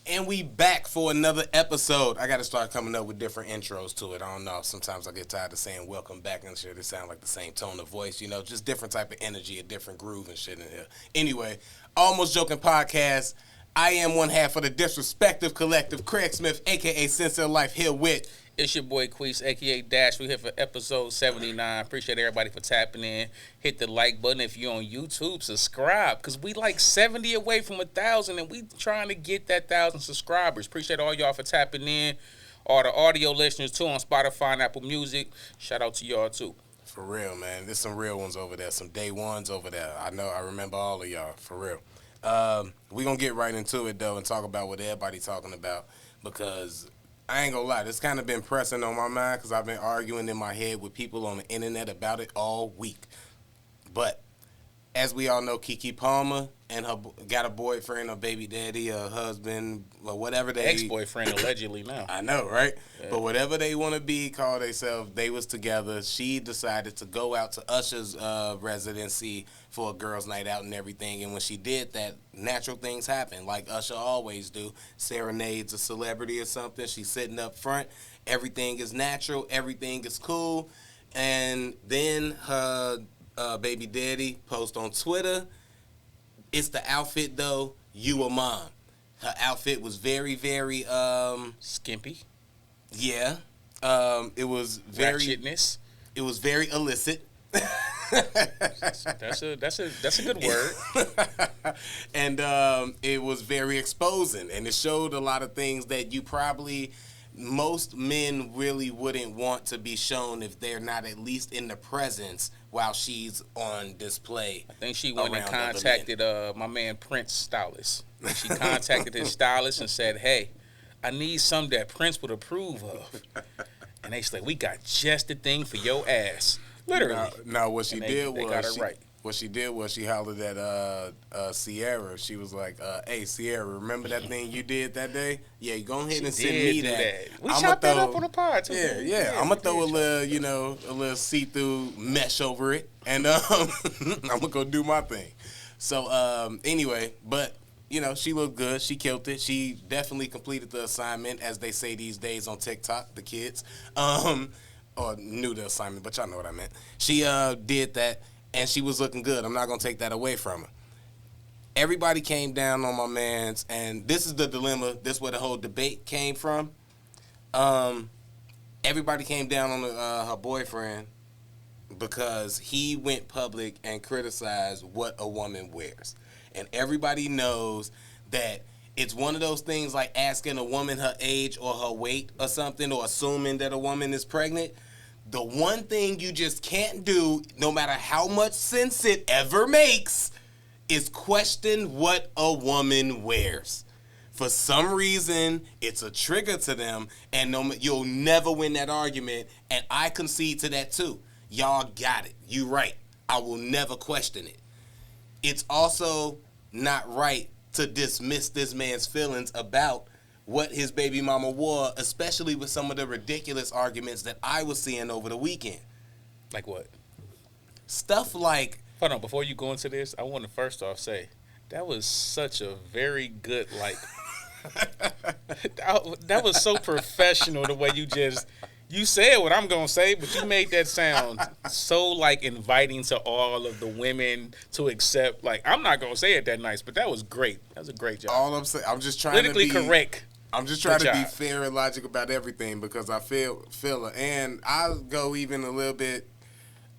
And we back for another episode. I got to start coming up with different intros to it. I don't know. Sometimes I get tired of saying welcome back and shit. It sound like the same tone of voice, just different type of energy, a different groove and shit in here. Anyway, Almost Joking Podcast. I am one half of the Disrespective Collective, Craig Smith, a.k.a. Sincere Life, here with... It's your boy Queese, a.k.a. Dash. We're here for episode 79. Appreciate everybody for tapping in. Hit the like button if you're on YouTube. Subscribe, because we like 70 away from 1,000, and we trying to get that 1,000 subscribers. Appreciate all y'all for tapping in. All the audio listeners, too, on Spotify and Apple Music. Shout out to y'all, too. For real, man. There's some real ones over there, some day ones over there. I remember all of y'all, for real. We're going to get right into it, though, and talk about what everybody talking about, because... I ain't gonna lie, this kind of been pressing on my mind because I've been arguing in my head with people on the internet about it all week. But as we all know, Keke Palmer and her got a boyfriend, a baby daddy, a husband, or whatever they... Ex-boyfriend, allegedly now. I know, right? Yeah. But whatever they want to be, call themselves, they was together. She decided to go out to Usher's residency for a girls' night out and everything. And when she did that, natural things happen, like Usher always do. Serenades a celebrity or something. She's sitting up front. Everything is natural. Everything is cool. And then her baby daddy post on Twitter, it's the outfit, though, you a mom. Her outfit was very, very... skimpy. Yeah. It was very... Ratchetness. It was very illicit. That's a good word. And it was very exposing. And it showed a lot of things that you probably... Most men really wouldn't want to be shown if they're not at least in the presence while she's on display. I think she went and contacted my man Prince stylist. And she contacted his stylist and said, "Hey, I need something that Prince would approve of." And they said, "We got just the thing for your ass." Literally. Now what she did they was got it right. What she did was she hollered at Sierra. She was like, "Hey, Sierra, remember that thing you did that day? Yeah, you go ahead and send me that. We shot that up on the pod too. Yeah. I'm gonna throw a little see-through mesh over it, and I'm gonna go do my thing." So anyway, but she looked good. She killed it. She definitely completed the assignment, as they say these days on TikTok. The kids, or knew the assignment, but y'all know what I meant. She did that. And she was looking good. I'm not going to take that away from her. Everybody came down on my mans, and this is the dilemma. This is where the whole debate came from. Everybody came down on her boyfriend because he went public and criticized what a woman wears. And everybody knows that it's one of those things like asking a woman her age or her weight or something, or assuming that a woman is pregnant. The one thing you just can't do, no matter how much sense it ever makes, is question what a woman wears. For some reason, it's a trigger to them, and you'll never win that argument, and I concede to that too. Y'all got it. You right. I will never question it. It's also not right to dismiss this man's feelings about what his baby mama wore, especially with some of the ridiculous arguments that I was seeing over the weekend. Like what? Stuff like... Hold on, before you go into this, I want to first off say, that was such a very good, that was so professional the way you said what I'm going to say, but you made that sound so, inviting to all of the women to accept. I'm not going to say it that nice, but that was great. That was a great job. All I'm saying, I'm just trying politically to be... correct. I'm just trying to be fair and logical about everything because I feel her. And I'll go even a little bit.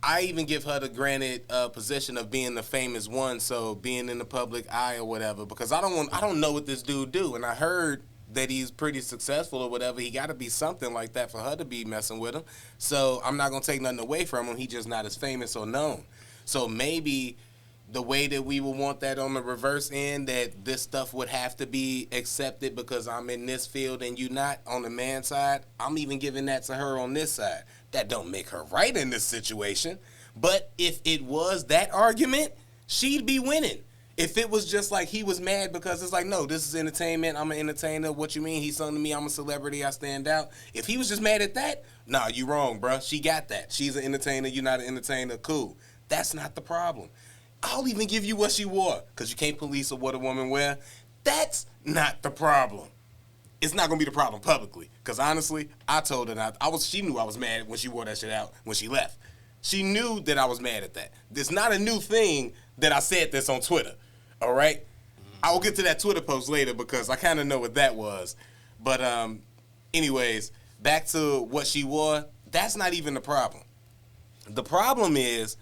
I even give her the granted position of being the famous one, so being in the public eye or whatever, because I don't know what this dude do. And I heard that he's pretty successful or whatever. He got to be something like that for her to be messing with him. So I'm not going to take nothing away from him. He just not as famous or known. So maybe... the way that we would want that on the reverse end, that this stuff would have to be accepted because I'm in this field and you not on the man side, I'm even giving that to her on this side. That don't make her right in this situation. But if it was that argument, she'd be winning. If it was just like he was mad because it's like, no, this is entertainment, I'm an entertainer, what you mean? He's something to me, I'm a celebrity, I stand out. If he was just mad at that, nah, you wrong, bruh. She got that. She's an entertainer, you're not an entertainer, cool. That's not the problem. I'll even give you what she wore, because you can't police what a woman wear. That's not the problem. it's not gonna be the problem publicly. Cause honestly, I told her she knew I was mad when she wore that shit out when she left. She knew that I was mad at that. It's not a new thing that I said this on Twitter. All right? I will get to that Twitter post later because I kind of know what that was. But anyways, back to what she wore. That's not even the problem. The problem is,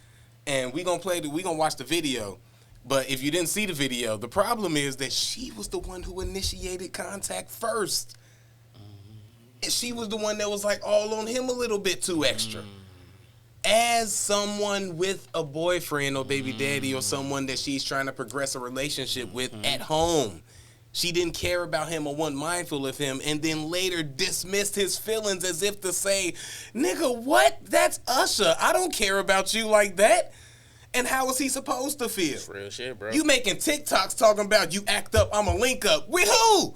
and we gonna watch the video. But if you didn't see the video, the problem is that she was the one who initiated contact first. And she was the one that was like all on him a little bit too extra. As someone with a boyfriend or baby daddy or someone that she's trying to progress a relationship with at home, she didn't care about him or wasn't mindful of him, and then later dismissed his feelings as if to say, nigga, what? That's Usher. I don't care about you like that. And how was he supposed to feel? That's real shit, bro. You making TikToks talking about you act up, I'm a link up. With who?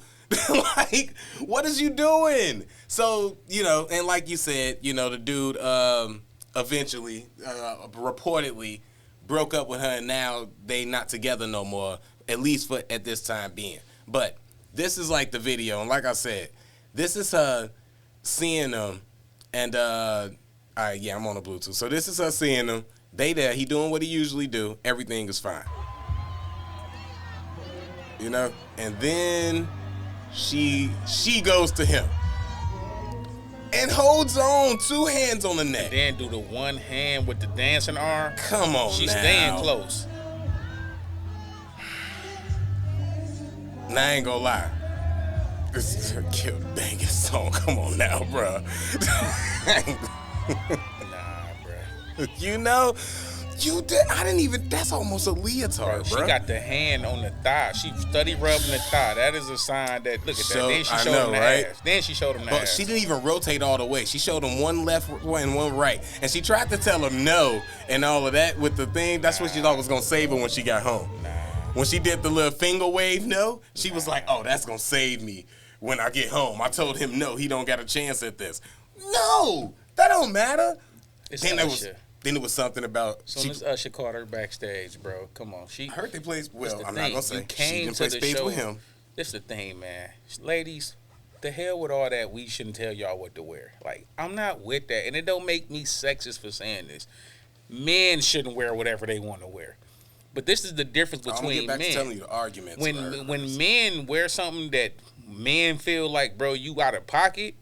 Like, what is you doing? So, and like you said, the dude eventually, reportedly, broke up with her, and now they not together no more, at least at this time being. But this is like the video, and like I said, this is her seeing them, and all right, yeah, I'm on the Bluetooth. So this is her seeing them. They there, he doing what he usually do. Everything is fine. And then she goes to him and holds on, 2 hands on the neck. Then do the one hand with the dancing arm. Come on, She's now. staying close. Now, I ain't gonna lie. This is a cute banging song. Come on now, bro. Nah, bro. I didn't even, that's almost a leotard, bro. She got the hand on the thigh. She study rubbing the thigh. That is a sign that, look at that. Then she showed him the ass. Then she showed him the ass. She didn't even rotate all the way. She showed him one left and one right. And she tried to tell him no and all of that with the thing. That's what she thought was going to save her when she got home. When she did the little finger wave no, she was like, oh, that's going to save me when I get home. I told him no, he don't got a chance at this. No, that don't matter. Then it was something about. So Miss Usher caught her backstage, bro. Come on, I heard they played. Well, I'm not gonna say you came she to didn't the play show with him. This the thing, man. Ladies, the hell with all that. We shouldn't tell y'all what to wear. Like, I'm not with that, and it don't make me sexist for saying this. Men shouldn't wear whatever they want to wear. But this is the difference between I'm gonna get back men. to telling you the arguments. When men wear something that men feel like, bro, you out of pocket,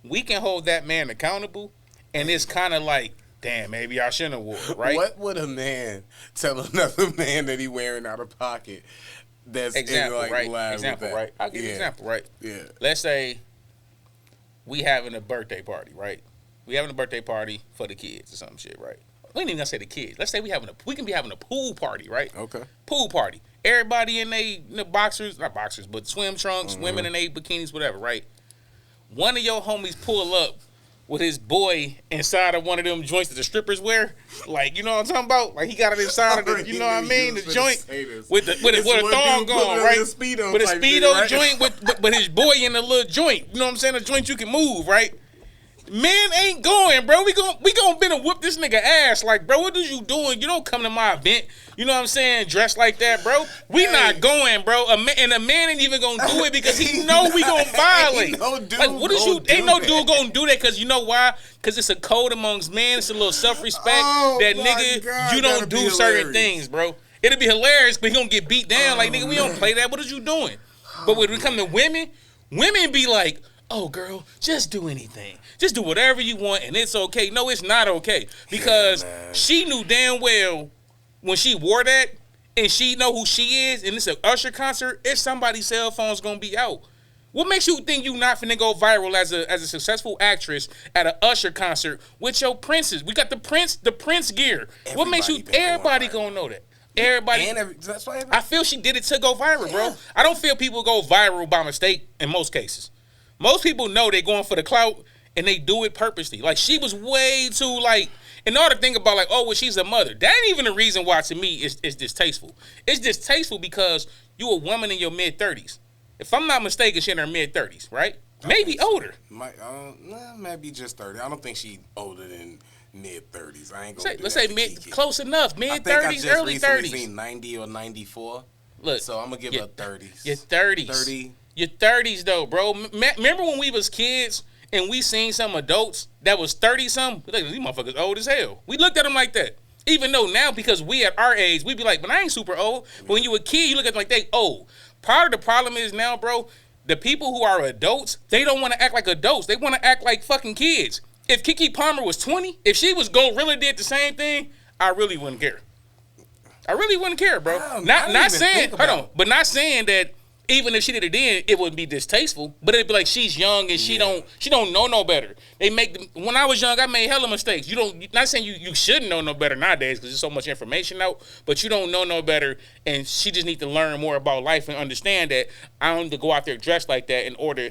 we can hold that man accountable, and it's kind of like, damn, maybe I shouldn't have wore it, right? What would a man tell another man that he wearing out of pocket? That's example, in, like, right? Example, right? I'll give you an example, right? Yeah. Let's say we having a birthday party, right? We having a birthday party for the kids or some shit, right? We ain't even gonna say the kids. Let's say we can be having a pool party, right? Okay. Pool party. Everybody in the boxers, not boxers, but swim trunks, women in their bikinis, whatever, right? One of your homies pull up with his boy inside of one of them joints that the strippers wear. Like, you know what I'm talking about? Like, he got it inside of the, you know what I mean? The joint with a thong going, right? With a Speedo joint with his boy in the little joint. You know what I'm saying? A joint you can move, right? Men ain't going, bro. We gonna been and whoop this nigga ass. Like, bro, what is you doing? You don't come to my event. You know what I'm saying? Dressed like that, bro. We not going, bro. A man ain't even gonna do it because he know we gonna violate. Ain't no dude gonna do that because you know why? Because it's a code amongst men. It's a little self-respect that nigga, God, you don't do certain things, bro. It'll be hilarious, but he gonna get beat down. Like, nigga, we don't play that. What is you doing? But when it come to women be like, oh, girl, just do anything. Just do whatever you want, and it's okay. No, it's not okay. Because she knew damn well when she wore that, and she know who she is, and it's an Usher concert, it's somebody's cell phone's going to be out. What makes you think you not finna go viral as a successful actress at an Usher concert with your princes? We got the Prince gear. What makes you, everybody going to know that. Everybody. That's why I feel she did it to go viral, bro. I don't feel people go viral by mistake in most cases. Most people know they're going for the clout, and they do it purposely. Like, she was way too, like, in order to think about, like, oh, well, she's a mother. That ain't even the reason why, to me, it's distasteful. It's distasteful because you a woman in your mid-30s. If I'm not mistaken, she in her mid-30s, right? Maybe older. Maybe just 30. I don't think she older than mid-30s. I ain't going to let's say close enough. Mid-30s, early 30s. Seen 90 or 94. Look, so I'm going to give her 30s. Your 30s. 30. Your 30s though, bro. Remember when we was kids and we seen some adults that was 30-something? Like, these motherfuckers old as hell. We looked at them like that. Even though now, because we at our age, we be like, but I ain't super old. But when you a kid, you look at them like they old. Part of the problem is now, bro, the people who are adults, they don't want to act like adults. They want to act like fucking kids. If Keke Palmer was 20, if she was really did the same thing, I really wouldn't care. I really wouldn't care, bro. Not saying, hold on, but not saying that even if she did it then, it wouldn't be distasteful. But it'd be like she's young and she don't know no better. When I was young, I made hella mistakes. Not saying you shouldn't know no better nowadays because there's so much information out, but you don't know no better, and she just need to learn more about life and understand that I don't need to go out there dressed like that in order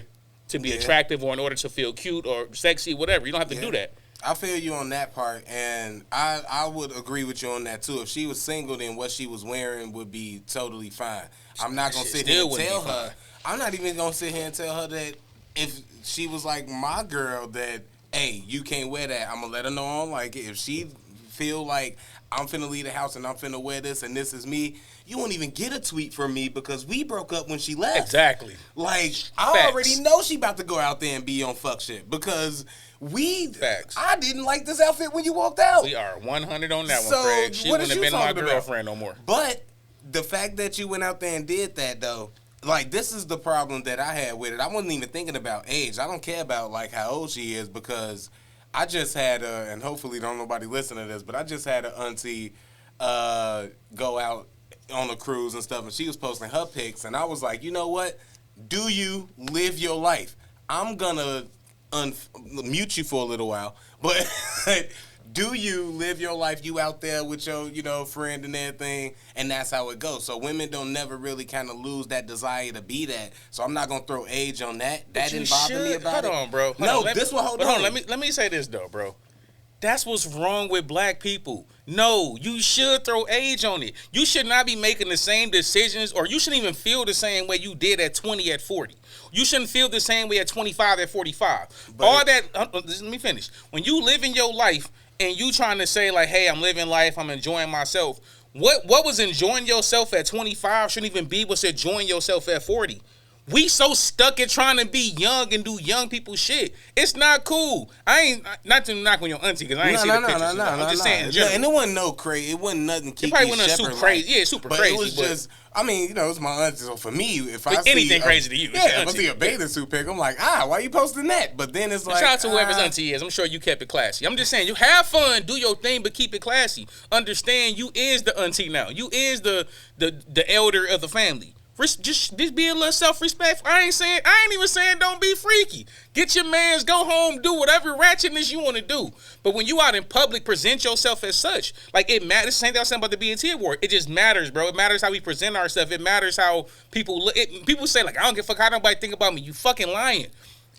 to be attractive or in order to feel cute or sexy, whatever. You don't have to do that. I feel you on that part, and I would agree with you on that too. If she was single, then what she was wearing would be totally fine. I'm not gonna sit here and tell her. I'm not even gonna sit here and tell her that if she was like my girl that, hey, you can't wear that. I'm gonna let her know I don't like it. If she feel like I'm finna leave the house and I'm finna wear this and this is me, you won't even get a tweet from me because we broke up when she left. Exactly. Like, I already know she about to go out there and be on fuck shit because I didn't like this outfit when you walked out. We are 100 on that one, Craig. She wouldn't have been my girlfriend no more. But the fact that you went out there and did that, though, like, this is the problem that I had with it. I wasn't even thinking about age. I don't care about, like, how old she is because I just had and hopefully don't nobody listen to this, but I just had an auntie go out on a cruise and stuff, and she was posting her pics, and I was like, you know what? Do you live your life? I'm gonna mute you for a little while, but do you live your life? You out there with your, friend and everything, and that's how it goes. So women don't never really kind of lose that desire to be that. So I'm not gonna throw age on that. That didn't bother me about it. Hold on, bro. Hold on. Let me say this though, bro. That's what's wrong with black people. No, you should throw age on it. You should not be making the same decisions, or you shouldn't even feel the same way you did at 20, at 40. You shouldn't feel the same way at 25, at 45. Let me finish. When you live in your life and you trying to say like, hey, I'm living life, I'm enjoying myself. What was enjoying yourself at 25 shouldn't even be what's enjoying yourself at 40. We so stuck at trying to be young and do young people shit. It's not cool. I ain't not to knock on your auntie because I ain't seen the pictures. I'm just saying. Yeah, and it wasn't crazy. It wasn't nothing. It probably wasn't super crazy. Yeah, super crazy. It was just. I mean, it's my auntie. So for me, if I see anything crazy to you, if I see a bathing suit pic, I'm like, why you posting that? But then it's like, shout out to whoever's auntie is. I'm sure you kept it classy. I'm just saying, you have fun, do your thing, but keep it classy. Understand, you is the auntie now. You is the elder of the family. Just be a little self-respectful. I ain't even saying don't be freaky. Get your mans, go home, do whatever ratchetness you want to do. But when you out in public, present yourself as such. Like, it matters. Same thing I was saying about the BET Award. It just matters, bro. It matters how we present ourselves. It matters how people look. People say, like, I don't give a fuck how nobody think about me. You fucking lying.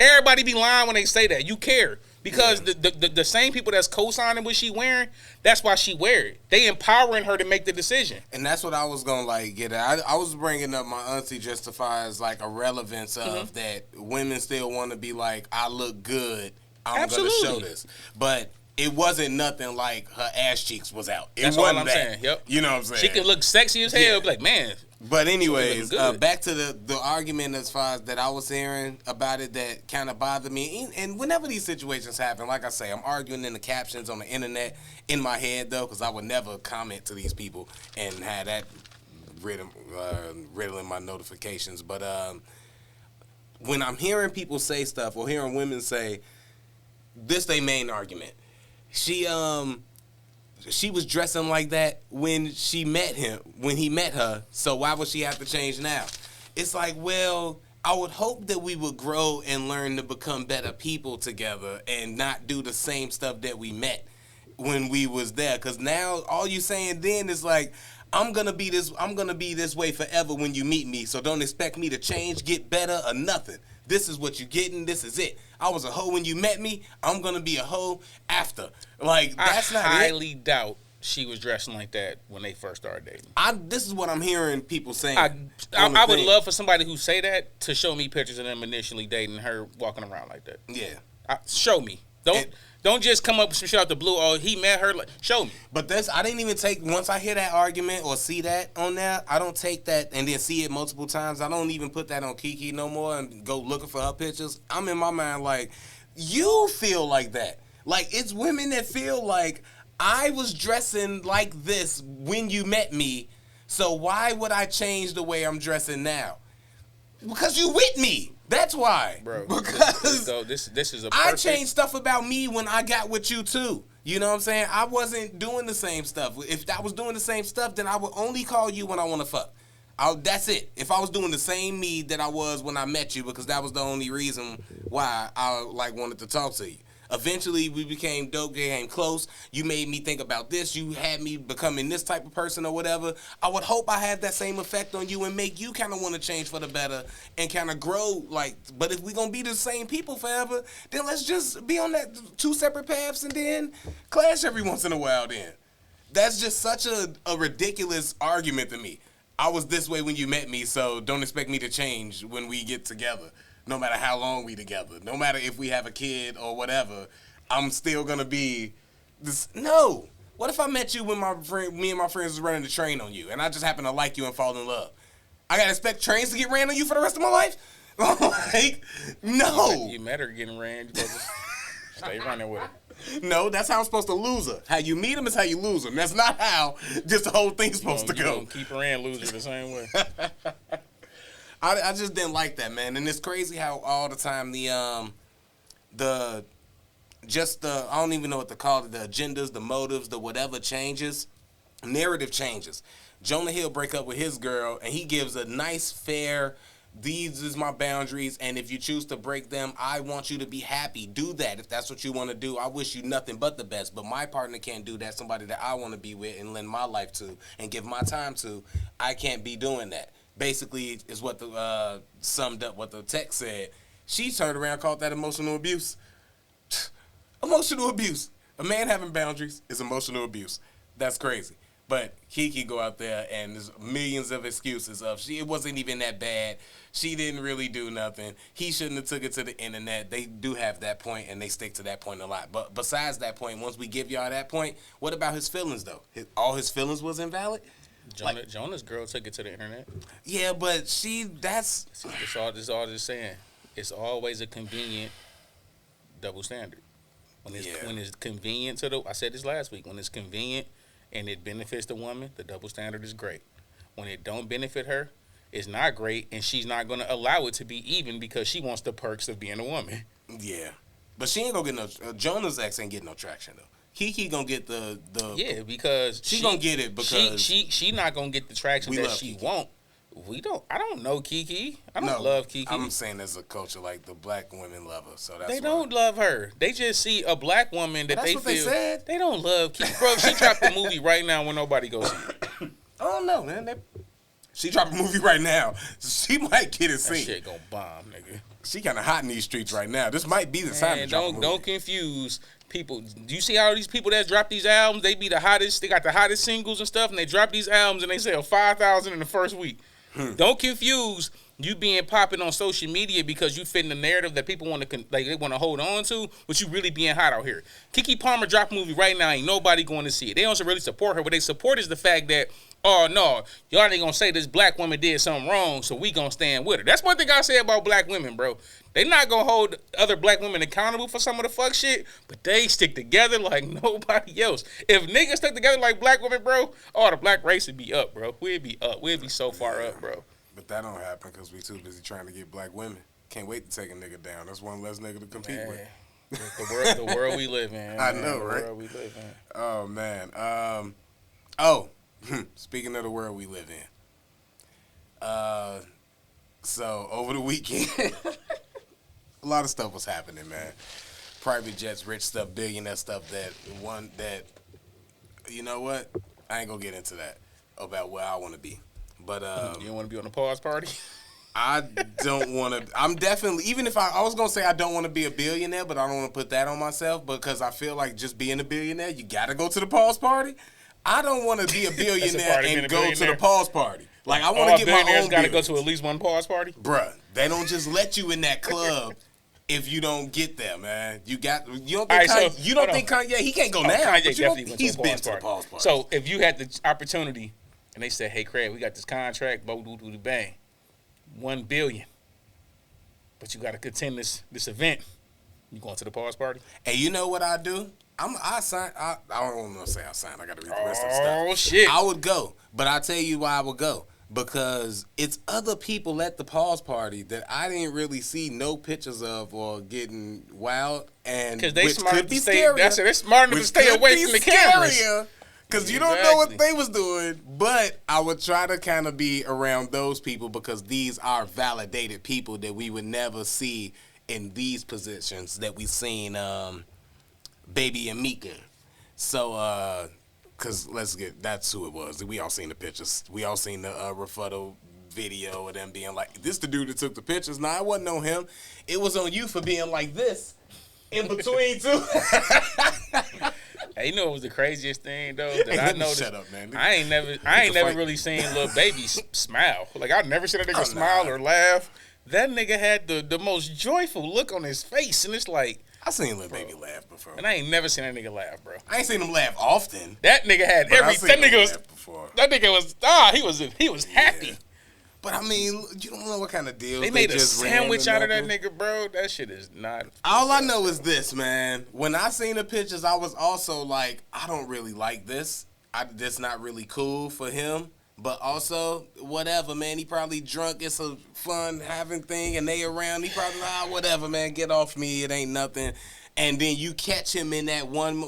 Everybody be lying when they say that. You care. Because the same people that's co-signing what she wearing, that's why she wear it. They empowering her to make the decision. And that's what I was going to, get at. I was bringing up my auntie justifies, a relevance of that women still want to be like, I look good. I'm going to show this. But it wasn't nothing like her ass cheeks was out. That's all I'm saying. Yep. You know what I'm saying? She can look sexy as hell. Like, man. But anyways, back to the argument as far as that I was hearing about it that kind of bothered me. And whenever these situations happen, like I say, I'm arguing in the captions on the internet in my head, though, because I would never comment to these people and have that riddling my notifications. But when I'm hearing people say stuff or hearing women say, this they main argument. She was dressing like that when he met her, so why would she have to change now? It's like, well, I would hope that we would grow and learn to become better people together and not do the same stuff that we met when we was there. Because now all you saying then is like, I'm gonna be this way forever when you meet me, so don't expect me to change, get better, or nothing. This is what you're getting. This is it. I was a hoe when you met me. I'm going to be a hoe after. Like, that's not it. I highly doubt she was dressing like that when they first started dating. This is what I'm hearing people saying. I would love for somebody who say that to show me pictures of them initially dating her walking around like that. Yeah. Show me. Don't just come up with some shit out the blue. Oh, he met her. Like, show me. But I didn't even take, once I hear that argument or see that on there, I don't take that and then see it multiple times. I don't even put that on Kiki no more and go looking for her pictures. I'm in my mind like, you feel like that. Like, it's women that feel like I was dressing like this when you met me, so why would I change the way I'm dressing now? Because you with me. That's why. Bro, because this is a perfect... I changed stuff about me when I got with you too. You know what I'm saying? I wasn't doing the same stuff. If I was doing the same stuff, then I would only call you when I want to fuck. That's it. If I was doing the same me that I was when I met you, because that was the only reason why I wanted to talk to you. Eventually, we became dope, became close. You made me think about this. You had me becoming this type of person or whatever. I would hope I had that same effect on you and make you kind of want to change for the better and kind of grow. But if we're going to be the same people forever, then let's just be on that two separate paths and then clash every once in a while then. That's just such a ridiculous argument to me. I was this way when you met me, so don't expect me to change when we get together. No matter how long we together, no matter if we have a kid or whatever, I'm still gonna be this. No. What if I met you when me and my friends was running the train on you, and I just happen to like you and fall in love? I gotta expect trains to get ran on you for the rest of my life? Like, no. You met her getting ran. You supposed to stay running with her. No, that's how I'm supposed to lose her. How you meet them is how you lose them. That's not how just the whole thing's supposed to go. You keep her and lose her the same way. I just didn't like that, man. And it's crazy how all the time I don't even know what to call it, the agendas, the motives, the whatever changes, narrative changes. Jonah Hill break up with his girl, and he gives a nice, fair, these is my boundaries, and if you choose to break them, I want you to be happy. Do that if that's what you want to do. I wish you nothing but the best, but my partner can't do that. Somebody that I want to be with and lend my life to and give my time to, I can't be doing that. Basically, is what the summed up what the text said. She turned around and called that emotional abuse. Emotional abuse. A man having boundaries is emotional abuse. That's crazy. But Kiki go out there and there's millions of excuses of it wasn't even that bad. She didn't really do nothing. He shouldn't have took it to the internet. They do have that point and they stick to that point a lot. But besides that point, once we give y'all that point, what about his feelings though? All his feelings was invalid? Jonah's girl took it to the internet. Yeah, but it's all just saying. It's always a convenient double standard. When it's convenient I said this last week, when it's convenient and it benefits the woman, the double standard is great. When it don't benefit her, it's not great, and she's not going to allow it to be even because she wants the perks of being a woman. Yeah. But she ain't going to get Jonah's ex ain't getting no traction though. Kiki gonna get the yeah, because she gonna get it because she not gonna get the traction that she want. I don't know Kiki. I don't love Kiki. I'm saying as a culture, like the black women love her, so that's they don't love her. They just see a black woman that they feel they said. They don't love Kiki. Bro, if she dropped the movie right now when nobody goes see it. I don't know, man. She dropped a movie right now. She might get it seen. That shit gonna bomb, nigga. She kind of hot in these streets right now. This might be the time to drop a movie. Don't confuse people. Do you see all these people that drop these albums? They be the hottest. They got the hottest singles and stuff, and they drop these albums and they sell 5,000 in the first week. Don't confuse you being popping on social media because you fit in the narrative that people want to they want to hold on to, but you really being hot out here. Keke Palmer dropped a movie right now, ain't nobody going to see it. They don't really support her. What they support is the fact that, oh no, y'all ain't gonna say this black woman did something wrong, so we gonna stand with her. That's one thing I say about black women, bro. They not gonna hold other black women accountable for some of the fuck shit, but they stick together like nobody else. If niggas stuck together like black women, bro, the black race would be up, bro. We'd be up. We'd be so far up, bro. But that don't happen because we too busy trying to get black women. Can't wait to take a nigga down. That's one less nigga to compete with. The world we live in. I know, right? The world we live in. Oh man. Speaking of the world we live in. So over the weekend, a lot of stuff was happening, man. Private jets, rich stuff, billionaire stuff. You know what? I ain't gonna get into that about where I want to be. But you don't want to be on a pause party? I don't want to. I'm definitely, even if I was going to say I don't want to be a billionaire, but I don't want to put that on myself because I feel like just being a billionaire, you got to go to the pause party. I don't want to be a billionaire and go to the pause party. Like, I want to get my own got to go to at least one pause party? Bruh, they don't just let you in that club if you don't get there, man. You don't think Right, Kanye, so, you don't hold think Kanye he can't go now. Kanye But you don't, definitely went he's to a been pause to the party. pause party. So if you had the opportunity and they said, "Hey, Craig, we got this contract, bang, $1 billion, but you got to contend this event," you going to the pause party? And you know what I do? I sign. I don't want to say I sign. I got to read the rest of the stuff. Oh shit! I would go, but I tell you why I would go. Because it's other people at the pause party that I didn't really see no pictures of or getting wild, and Because they which smart could to be stay. scarier, That's it. They're smart enough to which stay could away be from the cameras. Because you don't know what Exactly. they was doing. But I would try to kind of be around those people because these are validated people that we would never see in these positions that we seen Baby and Mika. So, because that's who it was. We all seen the pictures. We all seen the rebuttal video of them being like, this the dude that took the pictures. Nah, it wasn't on him. It was on you for being like this in between two. Hey, you know what was the craziest thing though that I noticed? Shut up, man. I ain't never fight. really seen Lil Baby smile. Like I've never seen a nigga Oh, smile nah. or laugh. That nigga had the most joyful look on his face, and it's like, I seen Lil Baby laugh before. and I ain't never seen that nigga laugh, bro. I ain't seen him laugh often. That nigga had But I seen that him nigga was laugh before. that nigga was he was happy. Yeah. But I mean, you don't know what kind of deals They made a just ran sandwich to out of that nothing. nigga, bro. That shit is not. All I know is this, man. When I seen the pictures, I was also like, I don't really like this. This not really cool for him. But also, whatever, man. He probably drunk. It's a fun having thing, and they around. He probably whatever, man. Get off me. It ain't nothing. And then you catch him in that one.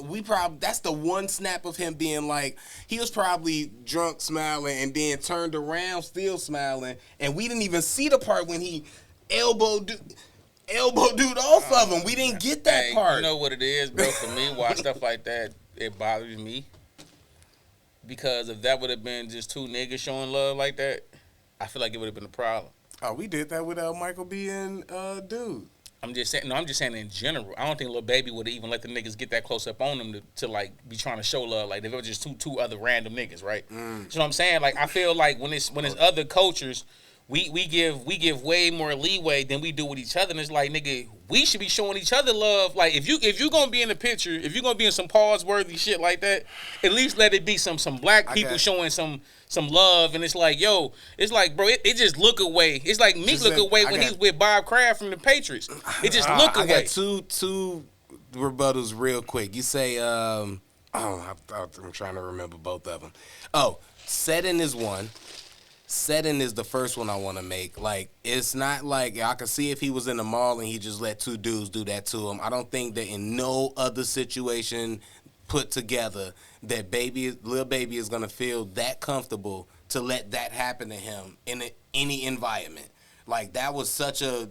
That's the one snap of him being like, he was probably drunk, smiling, and then turned around, still smiling. And we didn't even see the part when he elbowed dude off of him. We didn't get that Hey, part. you know what it is, bro? For me, why stuff like that, it bothers me. Because if that would have been just two niggas showing love like that, I feel like it would have been a problem. Oh, we did that with Michael B. and dude. I'm just saying in general. I don't think Lil Baby would have even let the niggas get that close up on them to like be trying to show love. Like if it was just two other random niggas, right? You know what I'm saying? Like I feel like when it's other cultures, we give way more leeway than we do with each other. And it's like, nigga, we should be showing each other love. Like if you gonna be in the picture, if you're gonna be in some pause worthy shit like that, at least let it be some black people showing some love. And it's like, yo, it's like, bro, it just look away. It's like Meek look away when he's with Bob Kraft from the Patriots. It just look away. I got two rebuttals real quick. You say, I'm trying to remember both of them. Oh, setting is one. Setting is the first one I want to make. Like, it's not like I can see if he was in the mall and he just let two dudes do that to him. I don't think that in no other situation put together that Lil Baby is gonna feel that comfortable to let that happen to him in any environment. Like that was such a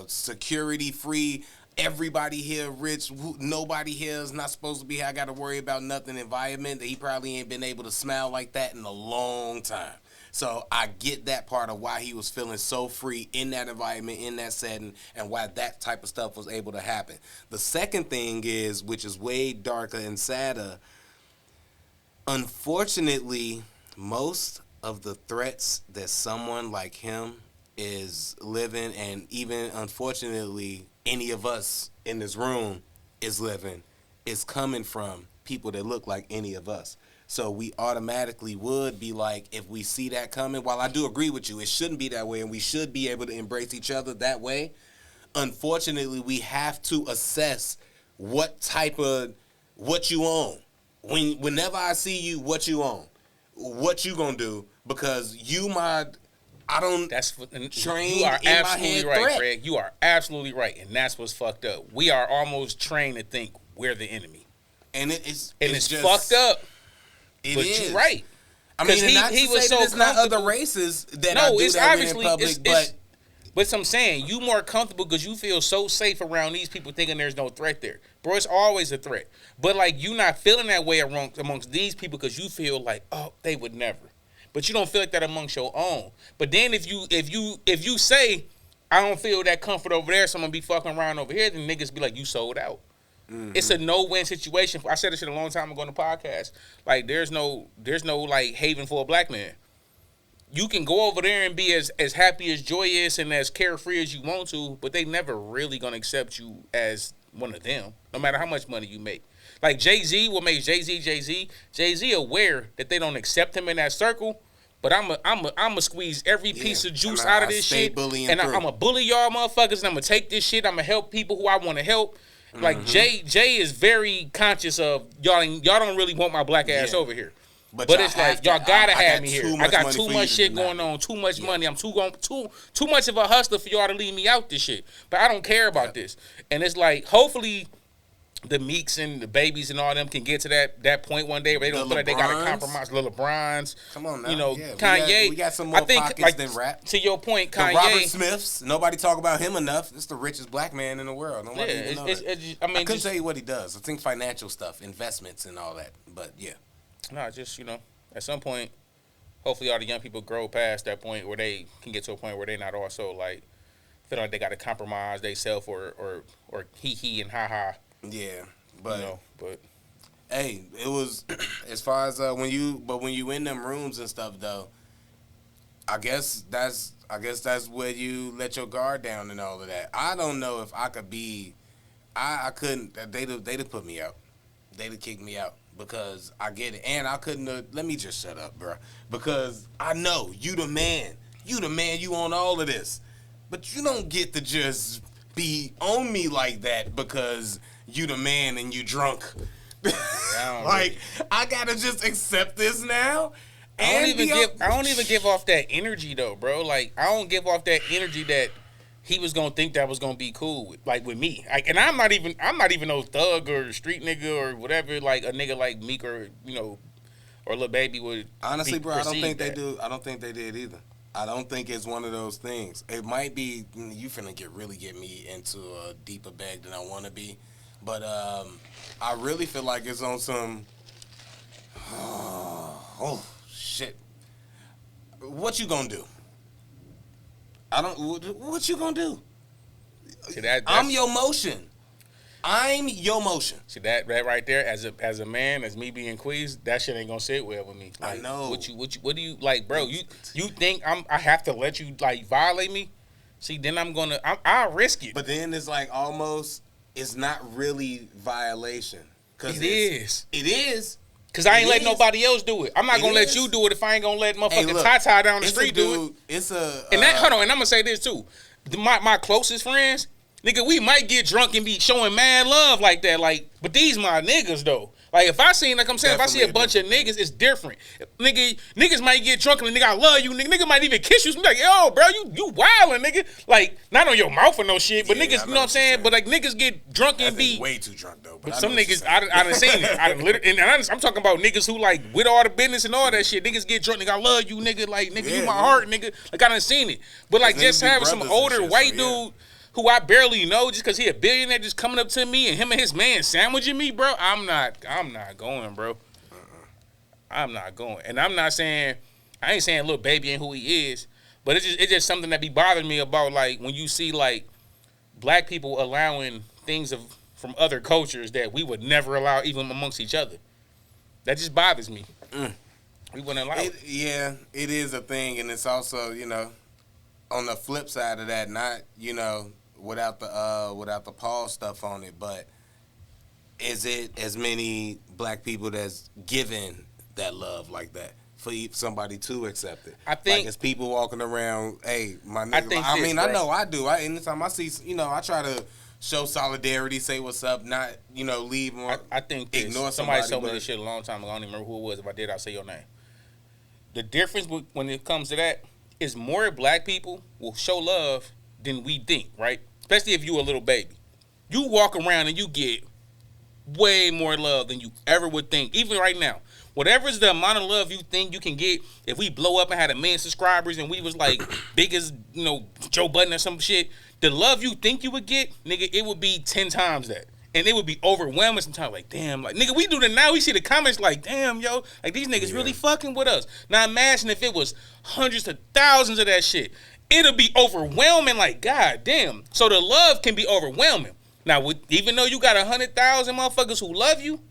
security free. Everybody here rich. Nobody here is not supposed to be. I got to worry about nothing. Environment that he probably ain't been able to smile like that in a long time. So I get that part of why he was feeling so free in that environment, in that setting, and why that type of stuff was able to happen. The second thing is, which is way darker and sadder, unfortunately, most of the threats that someone like him is living, and even unfortunately any of us in this room is living, is coming from people that look like any of us. So we automatically would be like, if we see that coming, while I do agree with you, it shouldn't be that way, and we should be able to embrace each other that way. Unfortunately, we have to assess what you own. Whenever I see you, what you own, what you gonna do, because That's what, and trained you are in my absolutely head right, threat. Craig. You are absolutely right, and that's what's fucked up. We are almost trained to think we're the enemy, and it's just fucked up. It But is. you're right. I mean, and not he to was say so that it's not other comfortable. races that No, I do it's that with obviously in public, but what I'm saying, you more comfortable because you feel so safe around these people thinking there's no threat there. Bro, it's always a threat. But like you not feeling that way amongst these people because you feel like, oh, they would never. But you don't feel like that amongst your own. But then if you say, I don't feel that comfort over there, so I'm gonna be fucking around over here, then niggas be like, you sold out. Mm-hmm. It's a no-win situation. I said this shit a long time ago on the podcast. Like there's no like haven for a black man. you can go over there and be as happy, as joyous, and as carefree as you want to, but they never really gonna accept you as one of them, no matter how much money you make. Like Jay-Z, what makes Jay-Z aware that they don't accept him in that circle, but I'm squeeze every piece of juice out of this shit, and I'm a bully y'all motherfuckers, and I'm gonna take this shit, I'm gonna help people who I want to help. Like Jay is very conscious of y'all don't really want my black ass over here. But it's like y'all gotta have me here. I got too much shit going on, too much money. I'm too much of a hustler for y'all to leave me out this shit. But I don't care about this. And it's like, hopefully the Meeks and the Babies and all them can get to that point one day where they don't feel like they gotta compromise. Lil LeBrons. Come on now. You know, Kanye. We got some more pockets than rap. To your point, Kanye. The Robert Smiths. Nobody talk about him enough. It's the richest black man in the world. Nobody even know that. I couldn't tell you what he does. I think financial stuff, investments and all that. But yeah. No, just, at some point, hopefully all the young people grow past that point where they can get to a point where they're not also like feel like they got to compromise themselves or he and ha. Yeah, but but hey, it was as far as when you in them rooms and stuff though. I guess that's where you let your guard down and all of that. I don't know if I could be. I couldn't. They'd put me out. They'd have kicked me out. Because I get it. And I couldn't let me just shut up, bro. Because I know you the man. You the man. You on all of this. But you don't get to just be on me like that because you the man and you drunk. Like, I gotta just accept this now. I don't even give off that energy though, bro. Like, I don't give off that energy that he was gonna think that was gonna be cool with me. Like, and I'm not even no thug or street nigga or whatever. Like a nigga like Meek or or Lil Baby would. Honestly, bro, I don't think they do. I don't think they did either. I don't think it's one of those things. It might be you finna really get me into a deeper bag than I want to be, but I really feel like it's on some. Oh shit! What you gonna do? What you gonna do? See, I'm your motion. I'm your motion. See that right there, as a man, as me being Queez, that shit ain't gonna sit well with me. Like, I know. What do you like, bro? You think I have to let you like violate me? See, then I'll risk it. But then it's like almost it's not really violation. It is. It is. Cause I ain't letting nobody else do it. I'm not gonna let you do it if I ain't gonna let motherfucking Tata down the street do it. And I'm gonna say this too. My closest friends, nigga, we might get drunk and be showing mad love like that. Like, but these my niggas though. Like if I see, like I'm saying, if I see a bunch of niggas, it's different. Niggas might get drunk and nigga, I love you. Nigga might even kiss you. Like, yo, bro, you wildin', nigga. Like, not on your mouth or no shit, but niggas, you know what I'm saying? But like niggas get drunk and be way too drunk though. But some niggas, I done seen it. I'm talking about niggas who like with all the business and all that shit. Niggas get drunk, nigga, I love you, nigga. Like, nigga, you my heart, nigga. Like, I done seen it. But like just having some older white dude who I barely know just because he a billionaire just coming up to me and him and his man sandwiching me, bro. I'm not going, bro. I'm not going. And I ain't saying Lil Baby ain't who he is, but it's just something that be bothering me about like when you see like black people allowing things from other cultures that we would never allow even amongst each other. That just bothers me. We wouldn't allow it. Yeah, it is a thing, and it's also, on the flip side of that, not, without the Paul stuff on it, but is it as many black people that's given that love like that for somebody to accept it? I think like it's people walking around, hey, my nigga. I know I do. Anytime I see, I try to show solidarity, say what's up, not, leave more. I think ignore somebody told me this shit a long time ago. I don't even remember who it was. If I did, I'll say your name. The difference when it comes to that is more black people will show love than we think, right? Especially if you a little baby. You walk around and you get way more love than you ever would think. Even right now. Whatever is the amount of love you think you can get, if we blow up and had 1 million subscribers and we was like big as, Joe Budden or some shit, the love you think you would get, nigga, it would be 10 times that. And it would be overwhelming sometimes. Like, damn, like, nigga, we do that now. We see the comments like, damn, yo, like, these niggas really fucking with us. Now, imagine if it was hundreds of thousands of that shit. It'll be overwhelming, like, god damn. So the love can be overwhelming. Now, even though you got 100,000 motherfuckers who love you,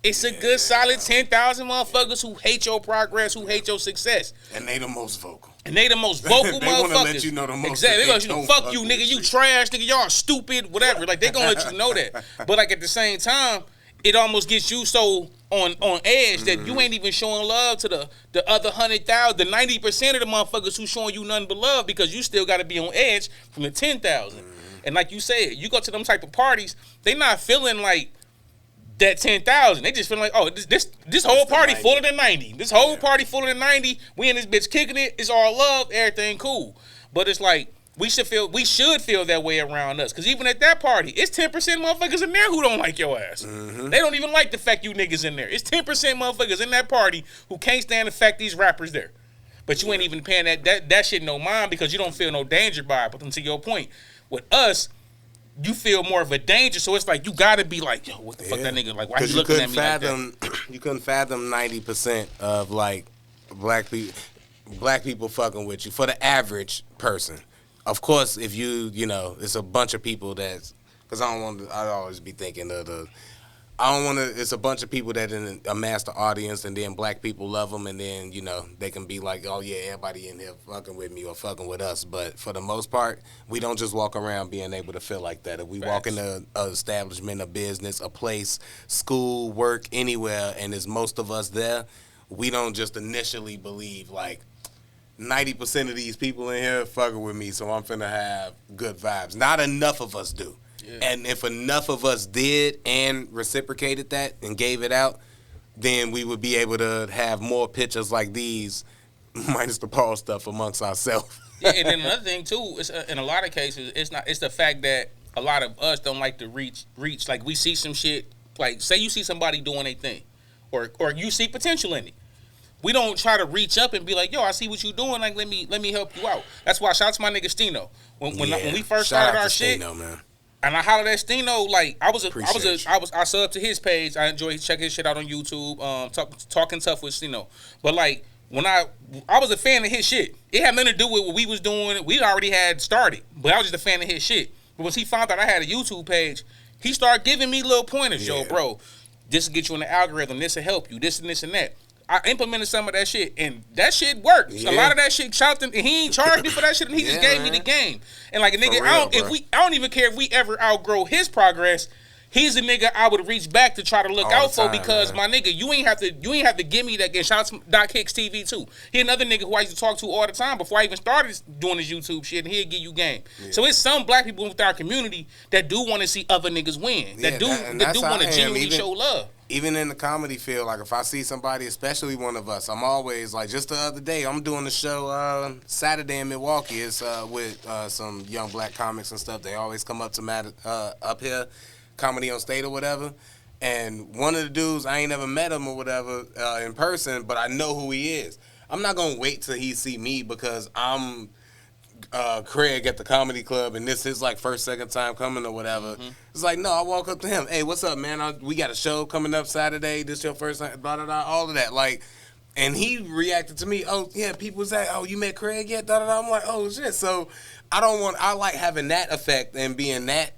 It's a good solid 10,000 motherfuckers who hate your progress, who hate your success. And they the most vocal. They They motherfuckers. want to let you know the most. Exactly. They gonna let you know, fuck you, nigga. You trash, nigga. Y'all stupid, whatever. Like, they gonna let you know that. But, like, at the same time, it almost gets you so on edge that you ain't even showing love to the other 100,000, the 90% of the motherfuckers who showing you nothing but love, because you still got to be on edge from the 10,000. And like you said, you go to them type of parties, they not feeling like that 10,000. They just feeling like, oh, this whole party fuller than 90. This whole party fuller than 90. We in this bitch kicking it. It's all love. Everything cool. But it's like, we should feel that way around us. Because even at that party, it's 10% motherfuckers in there who don't like your ass. They don't even like the fact you niggas in there. It's 10% motherfuckers in that party who can't stand the fact these rappers there. But you ain't even paying that shit no mind, because you don't feel no danger by it. But to your point, with us, you feel more of a danger. So it's like, you got to be like, yo, what the fuck that nigga, like, why he looking at me like that? You couldn't fathom 90% of, like, black people fucking with you for the average person. Of course, if you know, it's a bunch of people that's, because I always be thinking of it's a bunch of people that amass the audience, and then black people love them, and then, you know, they can be like, oh yeah, everybody in here fucking with me or fucking with us. But for the most part, we don't just walk around being able to feel like that. If we walk in an establishment, a business, a place, school, work, anywhere, and there's most of us there, we don't just initially believe like, 90% of these people in here fucking with me, so I'm finna have good vibes. Not enough of us do. Yeah. And if enough of us did and reciprocated that and gave it out, then we would be able to have more pictures like these, minus the Paul stuff, amongst ourselves. Yeah, and then another thing too is, in a lot of cases, it's the fact that a lot of us don't like to reach. Like, we see some shit, like, say you see somebody doing a thing, or you see potential in it. We don't try to reach up and be like, yo, I see what you doing. Like, let me help you out. That's why, shout out to my nigga Stino. When we first started our shit, Stino, man. And I hollered at Stino, like, I subbed to his page. I enjoy checking his shit out on YouTube. Talking tough with Stino. But like, when I was a fan of his shit. It had nothing to do with what we was doing. We already had started, but I was just a fan of his shit. But once he found out I had a YouTube page, he started giving me little pointers. Yo, bro, this will get you in the algorithm. This will help you. This and this and that. I implemented some of that shit, and that shit worked. Yeah. A lot of that shit chopped him, and he ain't charged me for that shit, and he just gave me the game. And like, a nigga, I don't even care if we ever outgrow his progress. He's a nigga I would reach back to try to look out for, because my nigga, you ain't have to give me that. And shout out to Doc Hicks TV too. He another nigga who I used to talk to all the time before I even started doing this YouTube shit, and he'll give you game. Yeah. So it's some black people within our community that do want to see other niggas win. That do want to genuinely show love. Even in the comedy field, like, if I see somebody, especially one of us, I'm always like, just the other day, I'm doing a show Saturday in Milwaukee. It's with some young black comics and stuff. They always come up to up here, Comedy on State or whatever. And one of the dudes, I ain't never met him or whatever in person, but I know who he is. I'm not gonna wait till he see me because I'm Craig at the comedy club and this is like second time coming or whatever. Mm-hmm. It's like, no, I walk up to him. Hey, what's up, man? We got a show coming up Saturday. This your first time, blah, blah, blah, all of that. Like, and he reacted to me. Oh, yeah, people say, oh, you met Craig yet? Da, da, da. I'm like, oh, shit. So I like having that effect and being that,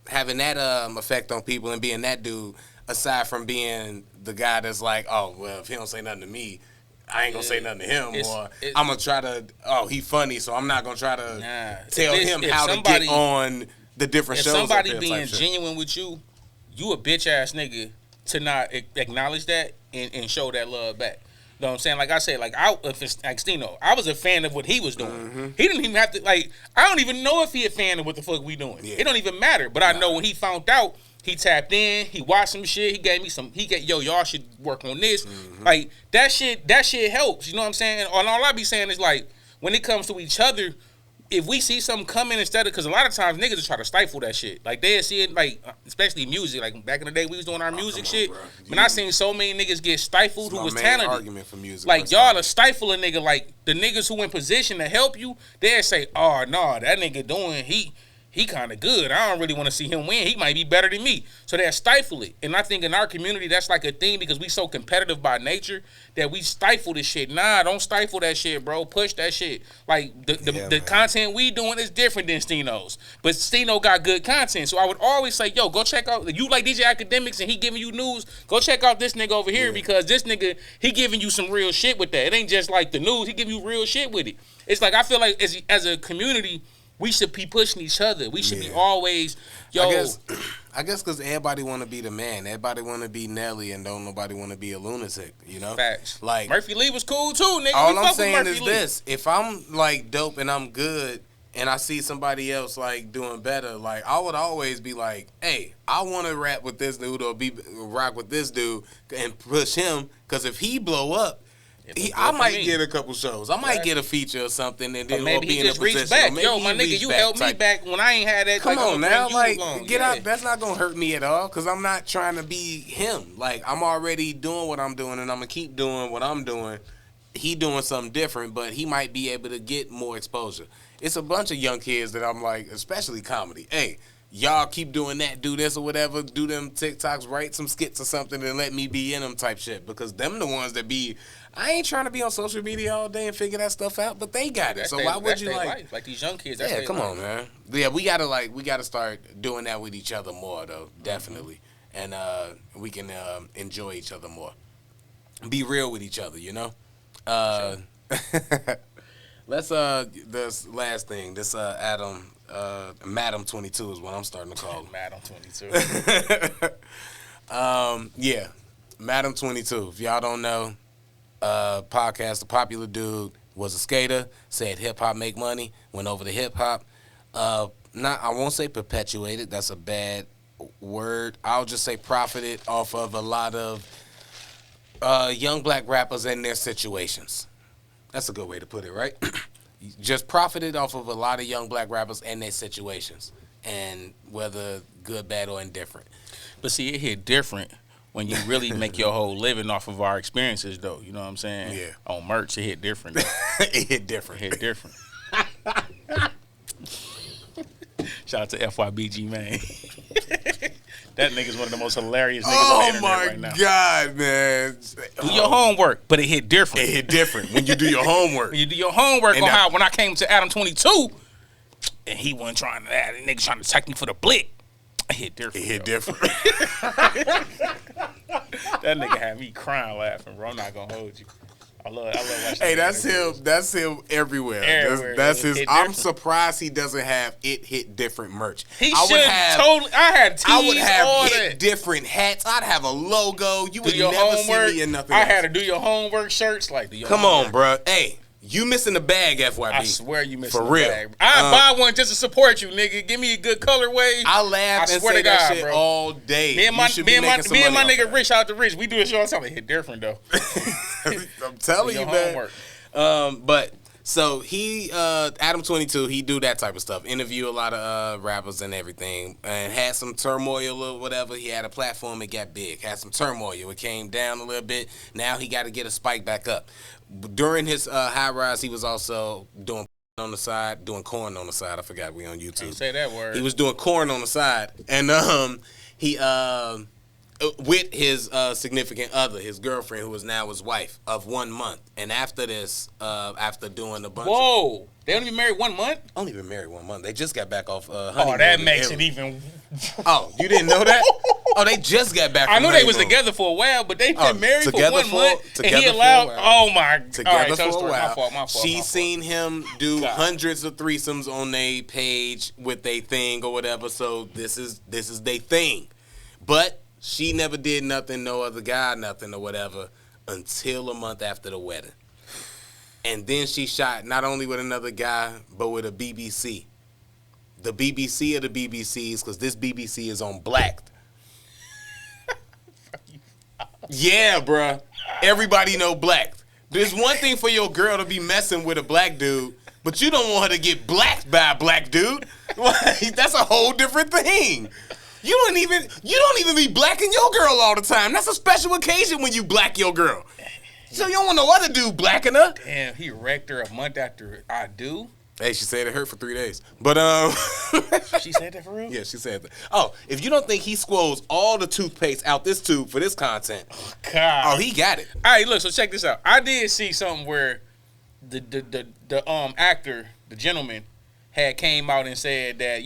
having that effect on people and being that dude, aside from being the guy that's like, oh, well, if he don't say nothing to me, I ain't gonna say nothing to him, or I'm gonna try to, he funny, so I'm not gonna try to tell him how to get on the different shows. If somebody being genuine with you, you a bitch ass nigga to not acknowledge that and show that love back. You know what I'm saying? Like I said, like Stino, I was a fan of what he was doing. Mm-hmm. He didn't even have to, like, I don't even know if he a fan of what the fuck we doing. Yeah. It don't even matter. But I know when he found out, he tapped in, he watched some shit, he gave me some, y'all should work on this. Mm-hmm. Like, that shit helps, you know what I'm saying? And all I be saying is, like, when it comes to each other, if we see something coming instead of, because a lot of times niggas just try to stifle that shit. Like, they'll see it, like, especially music. Like, back in the day, we was doing our music shit. But I seen so many niggas get stifled who was talented. Argument for music. Like, y'all are stifling nigga. Like, the niggas who in position to help you, they'll say, oh, no, that nigga doing, he kind of good. I don't really want to see him win. He might be better than me. So they stifle it. And I think in our community, that's like a thing because we so competitive by nature that we stifle this shit. Nah, don't stifle that shit, bro. Push that shit. Like, the content we doing is different than Stino's. But Stino got good content. So I would always say, yo, go check out, you like DJ Academics and he giving you news, go check out this nigga over here because this nigga, he giving you some real shit with that. It ain't just like the news. He giving you real shit with it. It's like, I feel like as a community, we should be pushing each other. We should be always, yo. I guess because everybody want to be the man. Everybody want to be Nelly and don't nobody want to be a lunatic, you know? Facts. Like, Murphy Lee was cool too, nigga. All I'm saying is this. If I'm, like, dope and I'm good and I see somebody else, like, doing better, like, I would always be like, hey, I want to rap with this dude or rock with this dude and push him because if he blow up, I might get a couple shows. I might get a feature or something, and then maybe be he in a just reached position. back. Yo, my nigga, you helped me back when I ain't had that. Come on now, like get out. That's not gonna hurt me at all because I'm not trying to be him. Like I'm already doing what I'm doing, and I'm gonna keep doing what I'm doing. He doing something different, but he might be able to get more exposure. It's a bunch of young kids that I'm like, especially comedy. Hey, y'all keep doing that, do this or whatever, do them TikToks, write some skits or something, and let me be in them type shit because them the ones that be. I ain't trying to be on social media all day and figure that stuff out, but they got it. So why would you like these young kids? Yeah, come on, man. Yeah, we gotta start doing that with each other more, though. Definitely, and we can enjoy each other more. Be real with each other, you know. Let's this last thing. This Madam 22 is what I'm starting to call him. Madam 22. Yeah, Madam 22. If y'all don't know. Podcast, a popular dude, was a skater, said hip-hop make money, went over to hip-hop. I won't say perpetuated, that's a bad word. I'll just say profited off of a lot of young black rappers and their situations. That's a good way to put it, right? Just profited off of a lot of young black rappers and their situations, and whether good, bad, or indifferent. But see, it hit different when you really make your whole living off of our experiences, though. You know what I'm saying? Yeah. On merch, it hit different. It hit different. It hit different. Shout out to FYBG, man. That nigga's one of the most hilarious niggas on the internet right now. Oh, my God, man. Do your homework, but it hit different. It hit different when you do your homework. When you do your homework on how when I came to Adam 22, and he wasn't trying to that, and niggas trying to attack me for the blick. It hit different. It hit different. That nigga had me crying laughing, bro. I'm not gonna hold you. I love watching. Hey, that's him. That's him everywhere. That's his. I'm surprised he doesn't have it hit different merch. He should totally. I had tees. I would have all hit that. different hats. I'd have a logo. You would do your never homework. see me in nothing. I else. had to do your homework shirts like the. Come on, bro. Hey. You missing the bag, FYB. I swear you missing For the real. bag. I buy one just to support you, nigga. Give me a good colorway. I laugh and say that shit all day. Me and my nigga Rich out to Rich. We do this shit all the time. It hit different though. I'm telling you, man. But so he Adam 22, he do that type of stuff. Interview a lot of rappers and everything, and had some turmoil or whatever. He had a platform, it got big. Had some turmoil, it came down a little bit. Now he got to get a spike back up. During his high rise, he was also doing on the side, doing corn on the side. I forgot we on YouTube. Can't say that word. He was doing corn on the side, and he with his significant other, his girlfriend, who is now his wife of 1 month. And after this, after doing a bunch of... They only been married 1 month? Only been married 1 month. They just got back off honeymoon. Oh, that makes it even... Oh, you didn't know that? Oh, they just got back from I knew honeymoon. they was together for a while, but they been married for 1 month. And he allowed... Oh, my... Together for a while. My fault. She's seen him do hundreds of threesomes on their page with their thing or whatever, so this is their thing. But... she never did nothing, no other guy, nothing or whatever, until a month after the wedding. And then she shot not only with another guy, but with a BBC. The BBC of the BBCs, because this BBC is on Blacked. Yeah, bruh. Everybody know Blacked. There's one thing for your girl to be messing with a black dude, but you don't want her to get blacked by a black dude. That's a whole different thing. You don't even be blacking your girl all the time. That's a special occasion when you black your girl. So you don't want no other dude blacking her. Damn, he wrecked her a month after I do. Hey, she said it hurt for 3 days. But She said that for real? yeah, she said that. Oh, if you don't think he squirrels all the toothpaste out this tube for this content, God. oh, he got it. All right, look. So check this out. I did see something where the actor, the gentleman, had came out and said that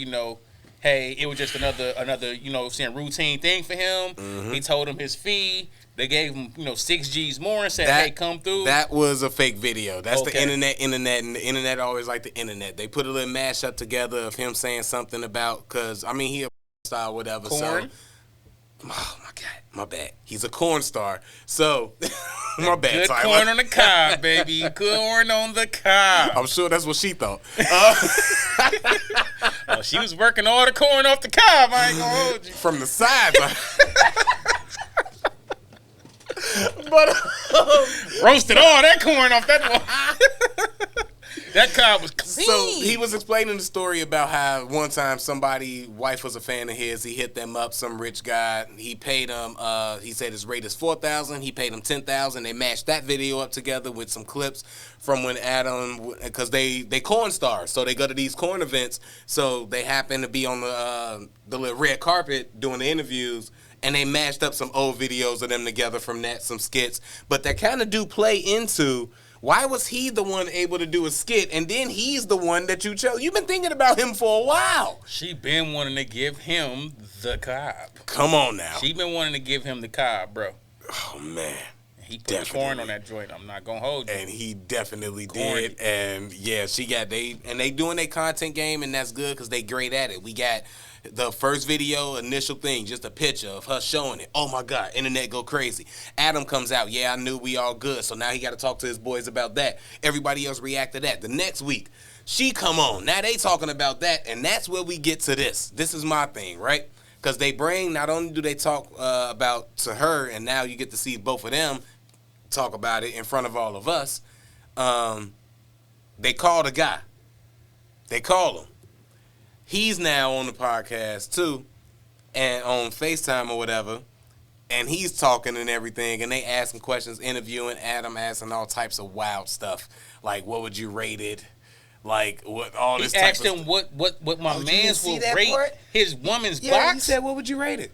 hey, it was just another saying routine thing for him. Mm-hmm. He told him his fee. They gave him 6 G's more and said, hey, come through. That was a fake video. That's Okay. the internet, and the internet always like the internet. They put a little mashup together of him saying something about, because, I mean, he a star, whatever. Corn? So, oh, my God. My bad. He's a corn star. So, my bad, Good Tyler. corn on the cob, baby. Corn on the cob. I'm sure that's what she thought. Oh, she was working all the corn off the cob. I ain't gonna hold you. From the sides. But Roasted all that corn off that one. That cob was clean. so he was explaining the story about how one time wife was a fan of his. He hit them up, some rich guy. He paid him. He said his rate is $4,000. He paid him $10,000. They matched that video up together with some clips from when Adam, because they corn stars, so they go to these corn events. So they happen to be on the little red carpet doing the interviews. And they mashed up some old videos of them together from that, some skits. But that kind of do play into, why was he the one able to do a skit, and then he's the one that you chose? You've been thinking about him for a while. She been wanting to give him the cob. Come on now. She been wanting to give him the cob, bro. Oh, man. He put the corn on that joint. I'm not gonna hold you. And he definitely Corny. did. And, yeah, they doing their content game, and that's good because they great at it. We got the first video, initial thing, just a picture of her showing it. Oh, my God, internet go crazy. Adam comes out. Yeah, I knew we all good. So now he got to talk to his boys about that. Everybody else react to that. The next week, she come on. Now they talking about that, and that's where we get to this. This is my thing, right? Because they bring, not only do they talk about to her, and now you get to see both of them talk about it in front of all of us, they call the guy. They call him. He's now on the podcast too, and on FaceTime or whatever, and he's talking and everything, and they asking questions, interviewing Adam, asking all types of wild stuff, like what would you rate it, like what all this. He type asked of him what my you didn't man's see will that rate part? his woman's Yeah, box. he said, what would you rate it?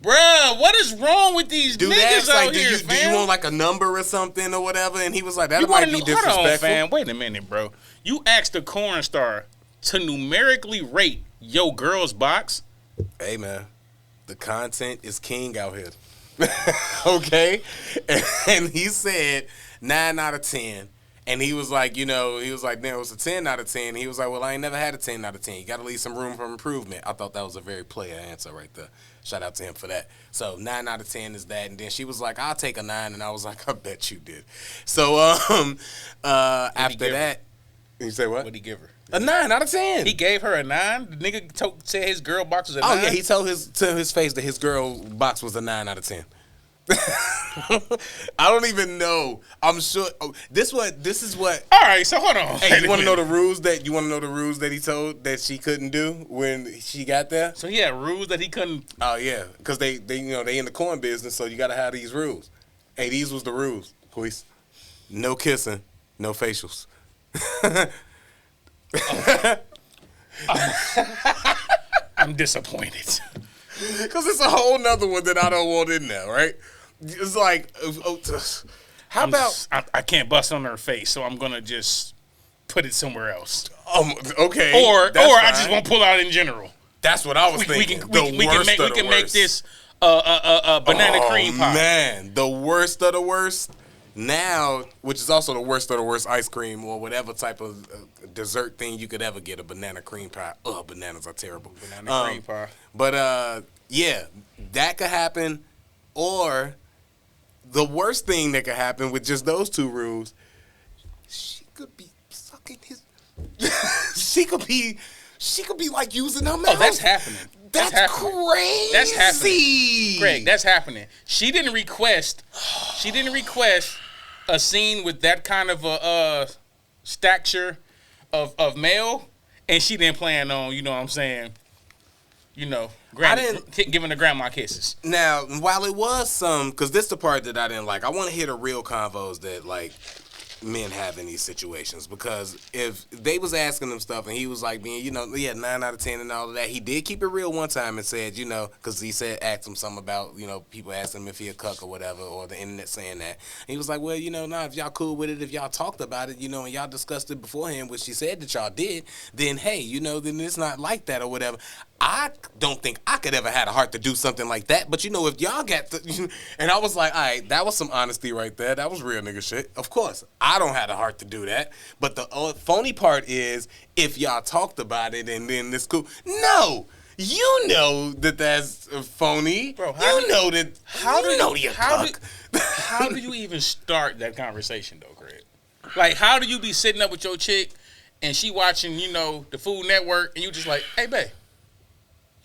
Bruh, what is wrong with these Dude niggas asked, out like, here, do fam? you want like a number or something or whatever? And he was like, that You might wanna be know- hold on, disrespectful. fam. Wait a minute, bro. You asked the corn star to numerically rate your girl's box. Hey, man, the content is king out here. Okay? And he said 9 out of 10. And he was like, no, it was a 10 out of 10. He was like, well, I ain't never had a 10 out of 10. You got to leave some room for improvement. I thought that was a very player answer right there. Shout out to him for that. So 9 out of 10 is that. And then she was like, I'll take a 9. And I was like, I bet you did. So after give that, you say what? What'd he give her? A 9 out of 10. He gave her a 9? The nigga said his girl box was a 9? Oh, yeah, he told to his face that his girl box was a 9 out of 10. I don't even know. I'm sure. Oh, this is what. All right, so hold on. Hey, you want to know the rules that he told that she couldn't do when she got there? So he had rules that he couldn't. Oh yeah, because they in the corn business, so you got to have these rules. Hey, these was the rules, Queese. No kissing, no facials. I'm disappointed. Because it's a whole nother one that I don't want in there, right? It's like, how about... I can't bust on her face, so I'm gonna just put it somewhere else. Okay. Or that's I fine. just won't pull out in general. That's what I was We thinking. can make this banana cream pie. Man, the worst of the worst. Now, which is also the worst of the worst ice cream or whatever type of dessert thing you could ever get, a banana cream pie. Ugh, bananas are terrible. Banana cream pie. But yeah, that could happen. Or the worst thing that could happen with just those two rules, she could be sucking his. she could be like using her mouth. Oh, that's happening. That's crazy. That's happening. Greg, that's happening. She didn't request a scene with that kind of a stature of male, and she didn't plan on, you know what I'm saying, giving the grandma kisses. Now, while it was some, because this is the part that I didn't like, I want to hear the real convos that, like, men have in these situations, because if they was asking him stuff and he was like being, 9 out of 10 and all of that, he did keep it real one time and said, because he said, asked him something about, people asking him if he a cuck or whatever, or the internet saying that. And he was like, well, if y'all cool with it, if y'all talked about it, and y'all discussed it beforehand, which she said that y'all did, then hey, then it's not like that or whatever. I don't think I could ever had a heart to do something like that. But if y'all got and I was like, all right, that was some honesty right there. That was real nigga shit. Of course, I don't have the heart to do that. But the phony part is, if y'all talked about it and then it's cool. No, you know that's phony. Bro, how do you even start that conversation though, Craig? Like, how do you be sitting up with your chick and she watching, the Food Network, and you just like, hey, babe,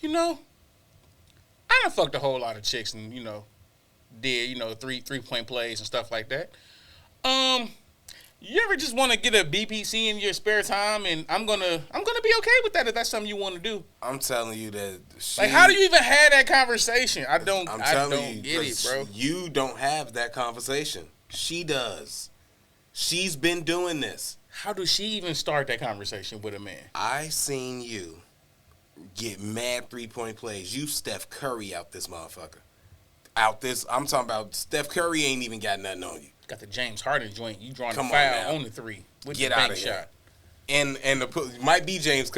I done fucked a whole lot of chicks and, did, 3-point plays and stuff like that. You ever just want to get a BPC in your spare time, and I'm gonna be okay with that if that's something you want to do. I'm telling you that. Like, how do you even have that conversation? I don't get it, bro. You don't have that conversation. She does. She's been doing this. How does she even start that conversation with a man? I seen you get mad 3-point plays. You Steph Curry out this motherfucker. I'm talking about Steph Curry ain't even got nothing on you. Got the James Harden joint. You drawing the foul on the three with the bank shot. And might be James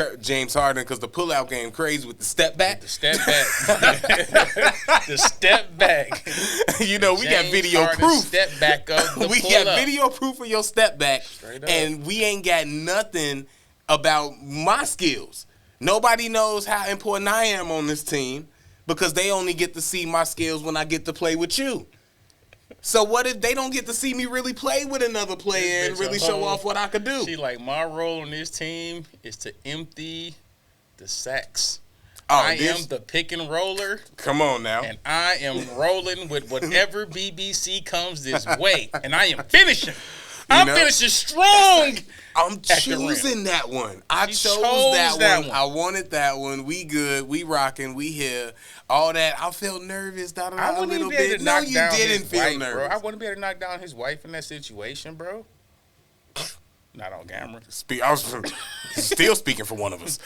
Harden, because the pullout game crazy with the step back. The step back. The step back. We got video proof. Step back up. We got video proof of your step back, and we ain't got nothing about my skills. Nobody knows how important I am on this team, because they only get to see my skills when I get to play with you. So what if they don't get to see me really play with another player and really show off what I could do? See, like, my role on this team is to empty the sacks. Oh, I am the pick and roller. Come on now. And I am rolling with whatever BBC comes this way. And I am finishing. I'm finishing strong. I'm choosing that one. I chose that one. I wanted that one. We good. We rocking. We here. All that. I felt nervous. I wouldn't even be able to knock down his wife, bro. I wouldn't be able to knock down his wife in that situation, bro. Not on camera. I was still speaking for one of us.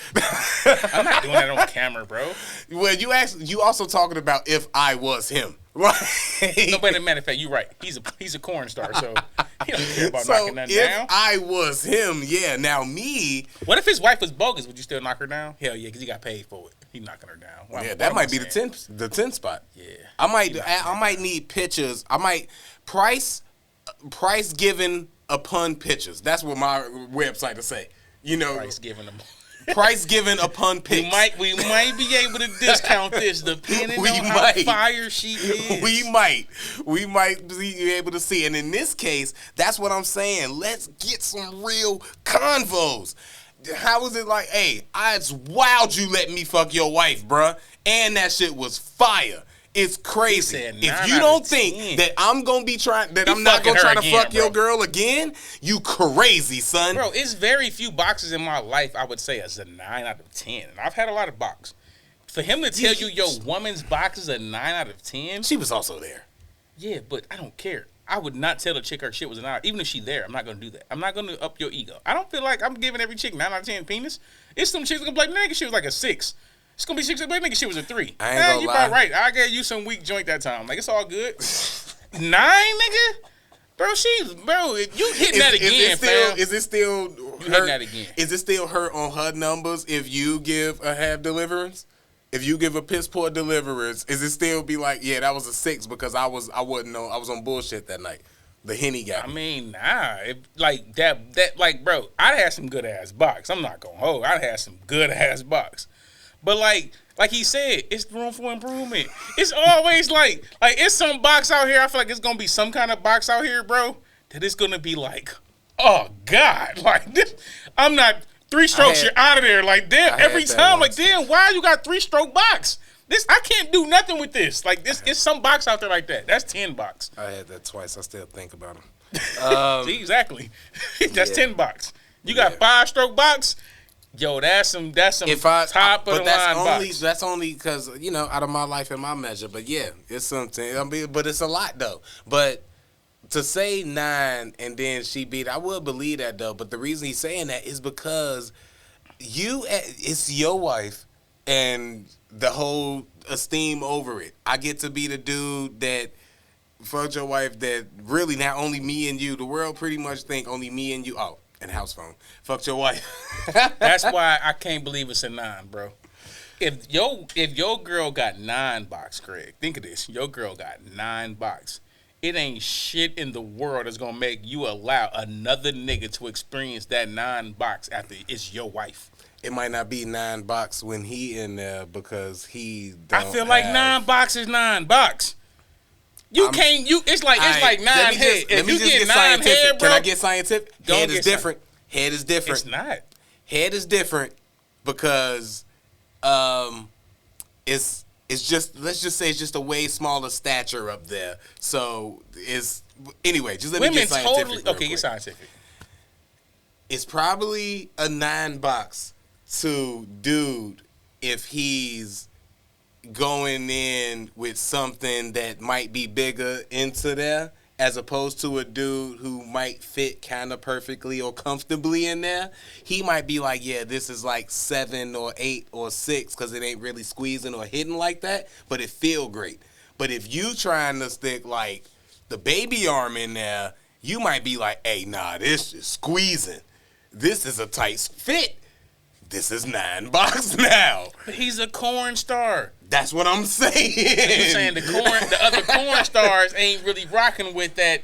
I'm not doing that on camera, bro. Well, you also talking about if I was him, right? No, but as a matter of fact, you're right. He's a corn star, so he don't care about knocking nothing down. If I was him, yeah. Now me. What if his wife was bogus? Would you still knock her down? Hell yeah, because he got paid for it. He's knocking her down. That might be the 10 spot. Yeah. I might need pictures. I might price given upon pictures. That's what my website will say. Price given them. Price given upon pics. We might be able to discount this depending on how fire she is. We might be able to see. And in this case, that's what I'm saying. Let's get some real convos. How was it like, hey, it's wild you let me fuck your wife, bruh. And that shit was fire. It's crazy. If you don't think that I'm gonna be trying, that I'm not gonna try to fuck your girl again, you crazy, son. Bro, it's very few boxes in my life I would say is a 9 out of 10. And I've had a lot of box. For him to tell you your woman's box is a 9 out of 10. She was also there. Yeah, but I don't care. I would not tell a chick her shit was a 9. Even if she's there, I'm not going to do that. I'm not going to up your ego. I don't feel like I'm giving every chick 9 out of 10 penis. It's some chicks going to be like, nigga, she was like a 6. It's going to be chicks that be like, nigga, she was a 3. I ain't gonna you lie. probably right. I gave you some weak joint that time. Like, it's all good. 9, nigga? Bro, you hitting that again, fam. Is it still you hitting that again. Is it still her on her numbers if you give a half deliverance? If you give a piss poor deliverance, is it still be like, yeah, that was a 6 because I was on bullshit that night. The Henny got me. I mean, nah. Like that, like, bro, I'd had some good ass box. I'm not gonna hold. I'd had some good ass box. But like he said, it's room for improvement. It's always like it's some box out here. I feel like it's gonna be some kind of box out here, bro, that it's gonna be like, oh God, like this. I'm not 3 strokes. You're out of there. Like damn, every time, like damn, why you got 3-stroke box? This I can't do nothing with this. Like this, it's some box out there like that. That's 10 box. I had that twice. I still think about them. See, exactly. That's 10 box. You got 5-stroke box. Yo, that's some top of the line box. That's only because out of my life and my measure. But yeah, it's something. I mean, but it's a lot though. But to say 9 and then she beat, I would believe that though. But the reason he's saying that is because it's your wife and the whole esteem over it. I get to be the dude that fucked your wife that really not only me and you. The world pretty much think only me and you. Oh, and house phone. Fucked your wife. That's why I can't believe it's a 9, bro. If your girl got 9 box, Craig, think of this. Your girl got 9 box. It ain't shit in the world that's gonna make you allow another nigga to experience that 9 box after it's your wife. It might not be 9 box when he in there because he don't I feel like 9 box is 9 box. It's like 9 head. If you get 9 head, bro. Can I get scientific? Head is different. Head is different. It's not. Head is different because it's just, let's just say it's just a way smaller stature up there. So it's anyway. Just let me get scientific. Okay, get scientific. It's probably a 9 box to dude if he's going in with something that might be bigger into there, as opposed to a dude who might fit kind of perfectly or comfortably in there. He might be like, yeah, this is like 7 or 8 or 6 because it ain't really squeezing or hitting like that, but it feel great. But if you trying to stick like the baby arm in there, you might be like, hey, nah, this is squeezing. This is a tight fit. This is 9 box now. But he's a corn star. That's what I'm saying. You're saying the other corn stars ain't really rocking with that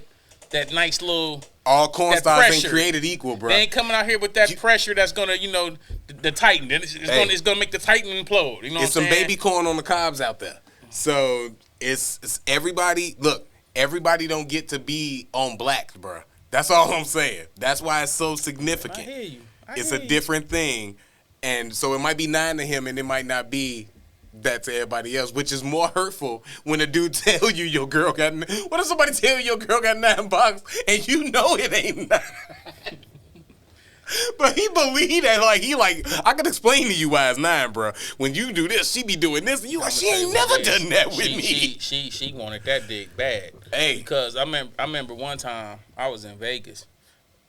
nice little. All corn stars pressure. Ain't created equal, bro. They ain't coming out here with that pressure that's gonna, the Titan. It's gonna make the Titan implode. You know, it's some baby corn on the cobs out there. So it's everybody. Look, everybody don't get to be on blacks, bro. That's all I'm saying. That's why it's so significant. I hear you. It's a different thing, and so it might be 9 to him, and it might not be that to everybody else, which is more hurtful when a dude tell you your girl got. What if somebody tell you your girl got 9 box and you know it ain't 9? But he believe that I could explain to you why it's 9, bro. When you do this, she be doing this, and you like she ain't never done that with me. She wanted that dick bad. Hey, because I remember one time I was in Vegas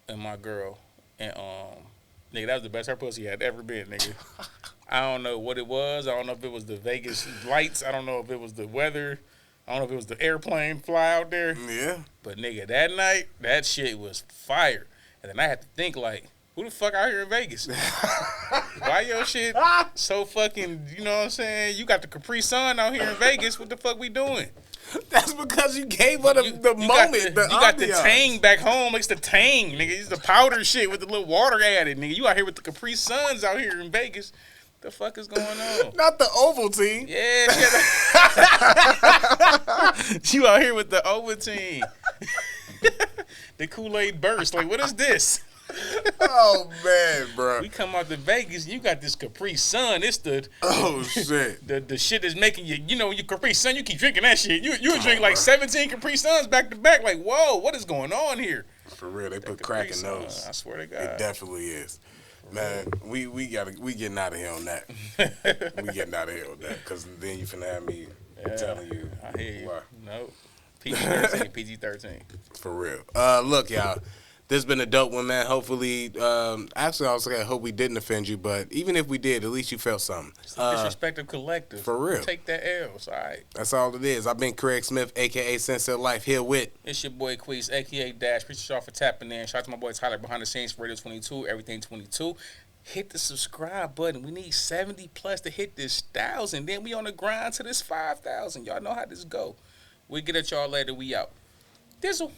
and my girl and nigga, that was the best her pussy had ever been, nigga. I don't know what it was. I don't know if it was the Vegas lights. I don't know if it was the weather. I don't know if it was the airplane fly out there. Yeah. But nigga, that night, that shit was fire. And then I had to think like, who the fuck out here in Vegas? Why your shit so fucking, you know what I'm saying? You got the Capri Sun out here in Vegas. What the fuck we doing? That's because you gave her the moment. You got the Tang back home. It's the Tang, nigga. It's the powder shit with the little water added, nigga. You out here with the Capri Suns out here in Vegas. The fuck is going on? Not the Ovaltine. Yeah, you out here with the Ovaltine. The Kool-Aid burst. Like, what is this? Oh man, bro. We come out to Vegas, you got this Capri Sun. It's the shit. The shit is making you, your Capri Sun. You keep drinking that shit. You drink like 17 Capri Suns back to back. Like, whoa, what is going on here? For real, they put crack in those. I swear to God, it definitely is. Man, we getting out of here on that. We getting out of here on that because then you finna have me telling you. I hear you. Why. No, PG-13. For real. Look, y'all. This has been a dope one, man. Hopefully, actually, I was like, I hope we didn't offend you, but even if we did, at least you felt something. It's the Disrespectful Collective. For real. Take that L. It's all right. That's all it is. I've been Craig Smith, a.k.a. Sense of Life, here with. It's your boy, Queez, a.k.a. Dash. Appreciate y'all for tapping in. Shout out to my boy Tyler behind the scenes for Radio 22, Everything 22. Hit the subscribe button. We need 70 plus to hit this 1,000. Then we on the grind to this 5,000. Y'all know how this go. We get at y'all later. We out. Dizzle.